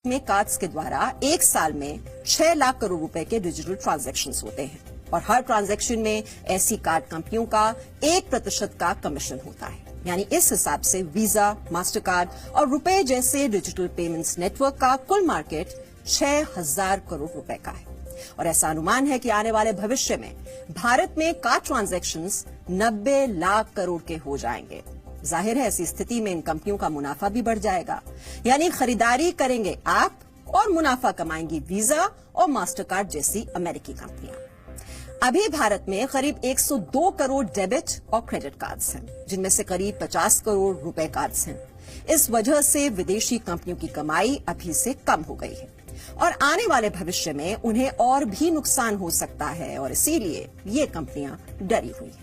में कार्ड्स के द्वारा एक साल में 6 लाख करोड़ रुपए के डिजिटल ट्रांजैक्शंस होते हैं और हर ट्रांजैक्शन में ऐसी कार्ड कंपनियों का 1% का कमीशन होता है। यानी इस हिसाब से वीजा, मास्टर कार्ड और रुपए जैसे डिजिटल पेमेंट्स नेटवर्क का कुल मार्केट 6,000 करोड़ रुपए का है और ऐसा अनुमान है कि आने वाले भविष्य में भारत में कार्ड ट्रांजैक्शंस 90 लाख करोड़ के हो जाएंगे। जाहिर है ऐसी स्थिति में इन कंपनियों का मुनाफा भी बढ़ जाएगा, यानी खरीदारी करेंगे आप और मुनाफा कमाएंगी वीजा और मास्टर कार्ड जैसी अमेरिकी कंपनियां। अभी भारत में करीब 102 करोड़ डेबिट और क्रेडिट कार्ड्स हैं, जिनमें से करीब 50 करोड़ रुपए कार्ड्स हैं। इस वजह से विदेशी कंपनियों की कमाई अभी से कम हो गई है और आने वाले भविष्य में उन्हें और भी नुकसान हो सकता है और इसीलिए ये कंपनियां डरी हुई हैं।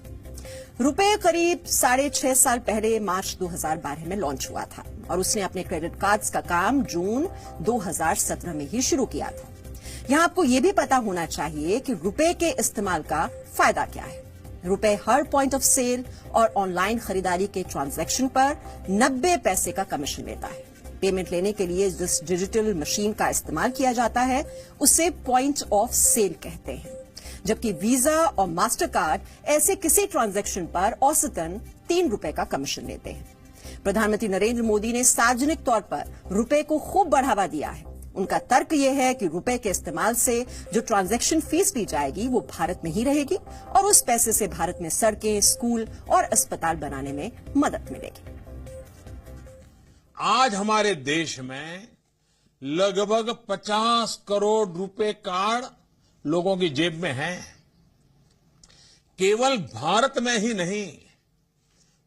रुपए करीब 6.5 साल पहले मार्च 2012 में लॉन्च हुआ था और उसने अपने क्रेडिट कार्ड्स का काम जून 2017 में ही शुरू किया था। यहां आपको यह भी पता होना चाहिए कि रुपए के इस्तेमाल का फायदा क्या है। रुपए हर पॉइंट ऑफ सेल और ऑनलाइन खरीदारी के ट्रांजैक्शन पर 90 पैसे का कमीशन लेता है। पेमेंट लेने के लिए जिस डिजिटल मशीन का इस्तेमाल किया जाता है उसे पॉइंट ऑफ सेल कहते हैं, जबकि वीजा और मास्टर कार्ड ऐसे किसी ट्रांजैक्शन पर औसतन 3 रुपए का कमीशन लेते हैं। प्रधानमंत्री नरेंद्र मोदी ने सार्वजनिक तौर पर रुपए को खूब बढ़ावा दिया है। उनका तर्क यह है कि रुपए के इस्तेमाल से जो ट्रांजैक्शन फीस ली जाएगी वो भारत में ही रहेगी और उस पैसे से भारत में सड़कें, स्कूल और अस्पताल बनाने में मदद मिलेगी। आज हमारे देश में लगभग 50 करोड़ रुपए कार्ड लोगों की जेब में हैं। केवल भारत में ही नहीं,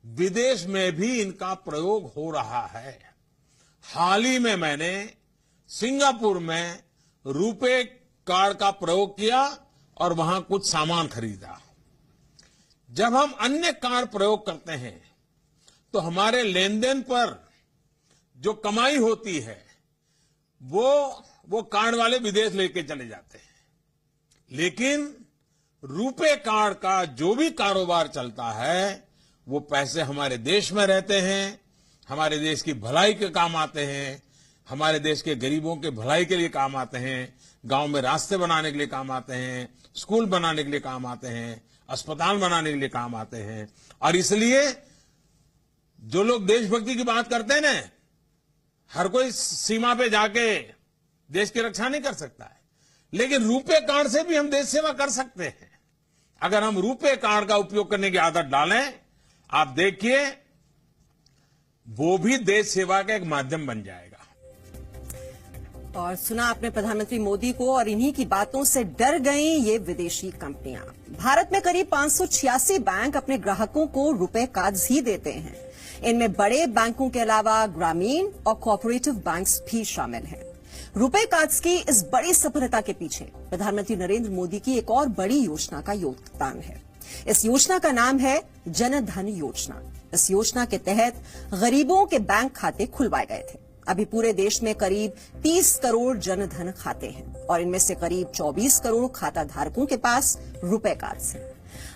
विदेश में भी इनका प्रयोग हो रहा है। हाल ही में मैंने सिंगापुर में रुपे कार्ड का प्रयोग किया और वहां कुछ सामान खरीदा। जब हम अन्य कार्ड प्रयोग करते हैं तो हमारे लेन देन पर जो कमाई होती है वो कार्ड वाले विदेश लेके चले जाते हैं, लेकिन रुपे कार्ड का जो भी कारोबार चलता है वो पैसे हमारे देश में रहते हैं, हमारे देश की भलाई के काम आते हैं, हमारे देश के गरीबों के भलाई के लिए काम आते हैं, गांव में रास्ते बनाने के लिए काम आते हैं, स्कूल बनाने के लिए काम आते हैं, अस्पताल बनाने के लिए काम आते हैं। और इसलिए जो लोग देशभक्ति की बात करते हैं ना, हर कोई सीमा पे जाके देश की रक्षा नहीं कर सकता है, लेकिन रुपे कार्ड से भी हम देश सेवा कर सकते हैं। अगर हम रुपे कार्ड का उपयोग करने की आदत डालें, आप देखिए वो भी देश सेवा का एक माध्यम बन जाएगा। और सुना आपने प्रधानमंत्री मोदी को, और इन्हीं की बातों से डर गई ये विदेशी कंपनियां। भारत में करीब 586 बैंक अपने ग्राहकों को रुपए कार्ड्स ही देते हैं। इनमें बड़े बैंकों के अलावा ग्रामीण और कोऑपरेटिव बैंक्स भी शामिल हैं। रुपे कार्ड्स की इस बड़ी सफलता के पीछे प्रधानमंत्री नरेंद्र मोदी की एक और बड़ी योजना का योगदान है। इस योजना का नाम है जन धन योजना। इस योजना के तहत गरीबों के बैंक खाते खुलवाए गए थे। अभी पूरे देश में करीब 30 करोड़ जन धन खाते हैं और इनमें से करीब 24 करोड़ खाता धारकों के पास रुपए कार्ड्स हैं।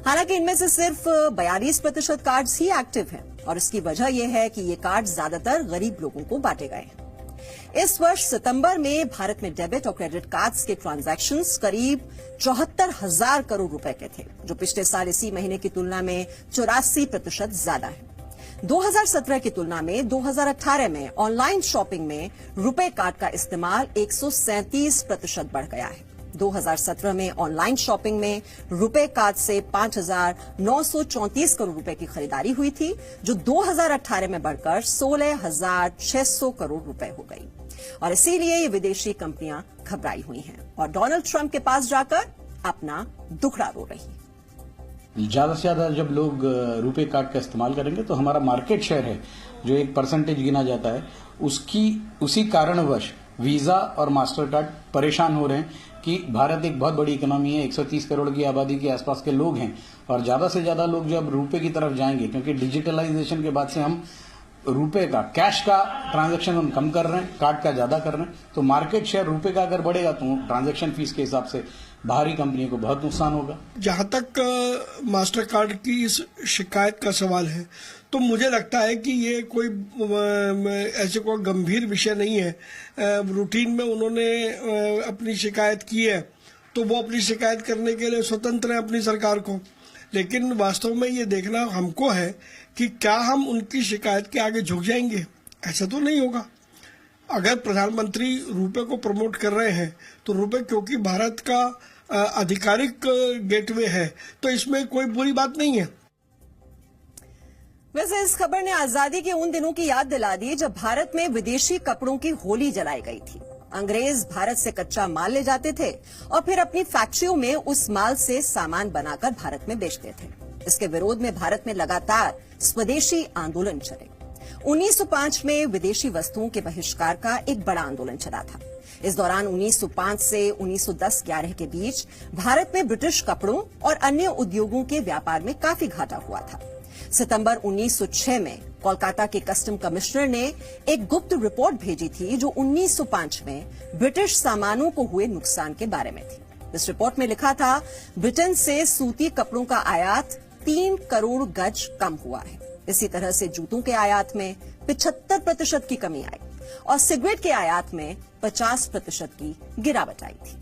हालांकि इनमें से सिर्फ 42% कार्ड्स ही एक्टिव हैं और इसकी वजह यह है कि ये कार्ड ज्यादातर गरीब लोगों को बांटे गए हैं। इस वर्ष सितंबर में भारत में डेबिट और क्रेडिट कार्ड्स के ट्रांजैक्शंस करीब 74,000 करोड़ रुपए के थे, जो पिछले साल इसी महीने की तुलना में 84% ज्यादा है। 2017 की तुलना में 2018 में ऑनलाइन शॉपिंग में रुपए कार्ड का इस्तेमाल 137% बढ़ गया है। 2017 में ऑनलाइन शॉपिंग में रुपए कार्ड से 5,934 करोड़ रुपए की खरीदारी हुई थी, जो 2018 में बढ़कर 16,600 करोड़ रुपए हो गई और इसीलिए ये विदेशी कंपनियां घबराई हुई हैं और डोनाल्ड ट्रंप के पास जाकर अपना दुखड़ा रो रही हैं। ज्यादा से ज्यादा जब लोग रुपे कार्ड का इस्तेमाल करेंगे तो हमारा मार्केट शेयर है जो एक परसेंटेज गिना जाता है, उसी कारणवश वीजा और मास्टर कार्ड परेशान हो रहे हैं कि भारत एक बहुत बड़ी इकोनॉमी है, 130 करोड़ की आबादी के आसपास के लोग हैं और ज्यादा से ज्यादा लोग जब रुपए की तरफ जाएंगे, क्योंकि डिजिटलाइजेशन के बाद से हम रुपए का, कैश का ट्रांजैक्शन हम कम कर रहे हैं, कार्ड का ज्यादा कर रहे हैं, तो मार्केट शेयर रुपए का अगर बढ़ेगा तो ट्रांजैक्शन फीस के हिसाब से बाहरी कंपनियों को बहुत नुकसान होगा। जहां तक मास्टर कार्ड की इस शिकायत का सवाल है तो मुझे लगता है कि ये कोई ऐसे कोई गंभीर विषय नहीं है। रूटीन में उन्होंने अपनी शिकायत की है तो वो अपनी शिकायत करने के लिए स्वतंत्र है अपनी सरकार को, लेकिन वास्तव में ये देखना हमको है कि क्या हम उनकी शिकायत के आगे झुक जाएंगे। ऐसा तो नहीं होगा। अगर प्रधानमंत्री रुपए को प्रमोट कर रहे हैं तो रुपए क्योंकि भारत का आधिकारिक गेटवे है तो इसमें कोई बुरी बात नहीं है। वैसे इस खबर ने आजादी के उन दिनों की याद दिला दी जब भारत में विदेशी कपड़ों की होली जलाई गई थी। अंग्रेज भारत से कच्चा माल ले जाते थे और फिर अपनी फैक्ट्रियों में उस माल से सामान बनाकर भारत में बेचते थे। इसके विरोध में भारत में लगातार स्वदेशी आंदोलन चले। 1905 में विदेशी वस्तुओं के बहिष्कार का एक बड़ा आंदोलन चला था। इस दौरान 1905 से 1910-11 के बीच भारत में ब्रिटिश कपड़ों और अन्य उद्योगों के व्यापार में काफी घाटा हुआ था। सितंबर 1906 में कोलकाता के कस्टम कमिश्नर ने एक गुप्त रिपोर्ट भेजी थी जो 1905 में ब्रिटिश सामानों को हुए नुकसान के बारे में थी। इस रिपोर्ट में लिखा था, ब्रिटेन से सूती कपड़ों का आयात 3 करोड़ गज कम हुआ है। इसी तरह से जूतों के आयात में 75% की कमी आई और सिगरेट के आयात में 50% की गिरावट आई थी।